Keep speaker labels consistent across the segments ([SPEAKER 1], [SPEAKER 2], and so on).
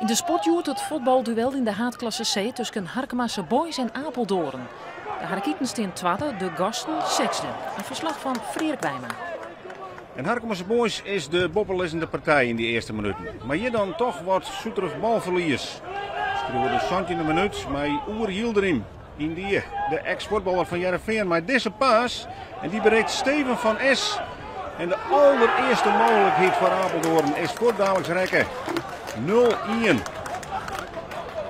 [SPEAKER 1] In de sportjoert het voetbalduel in de haatklasse C tussen Harkemasse Boys en Apeldoorn. De Harkieten staan tweede, de gasten zesde. Een verslag van Frederik Wijma.
[SPEAKER 2] En Harkemasse Boys is de boppelissende partij in die eerste minuten. Maar hier dan toch wat zoeterig balverlies. Schreeuwen de 17e minuut met Oer Yildirim. In die de ex-voetballer van Heerenveen met deze paas. En die bereikt Steven van S. En de allereerste mogelijkheid voor Apeldoorn is voor dadelijk rekken. 0-1.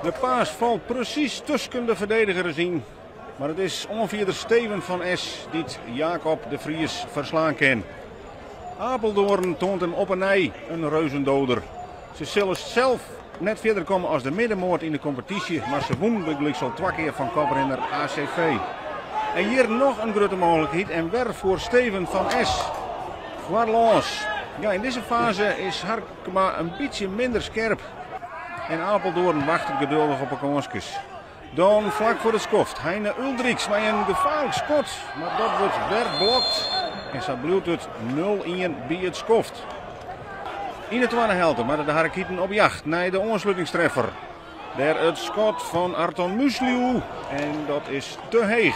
[SPEAKER 2] De paas valt precies tussen de verdedigers in. Maar het is ongeveer de Steven van S. die Jacob de Vries verslaan kan. Apeldoorn toont hem op en nij een reuzendoder. Ze zullen zelf net verder komen als de middenmoord in de competitie. Maar ze wonnen gelijk zo 2 keer van koprenner ACV. En hier nog een grote mogelijkheid. En weer voor Steven van S. Voorlans. Ja, in deze fase is Harkema een beetje minder scherp. En Apeldoorn wacht geduldig op een kansjes. Dan vlak voor de skoft. Heine Uldriks met een gevaarlijk schot. Maar dat wordt weer blokt. En zo blijft het 0-1 bij het skoft. In de tweede helft maar de Harkieten op jacht naar de ontsluitingstreffer. Daar het schot van Arton Musliu. En dat is te heeg.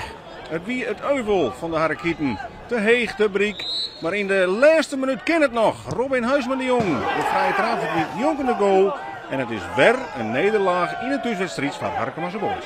[SPEAKER 2] Het wie het euvel van de Harkieten. Te heeg, te briek. Maar in de laatste minuut kan het nog. Robin Huisman de Jong. De vrije trap met Jonkende goal. En het is weer een nederlaag in de thuiswedstrijd van Harkemasse Boys.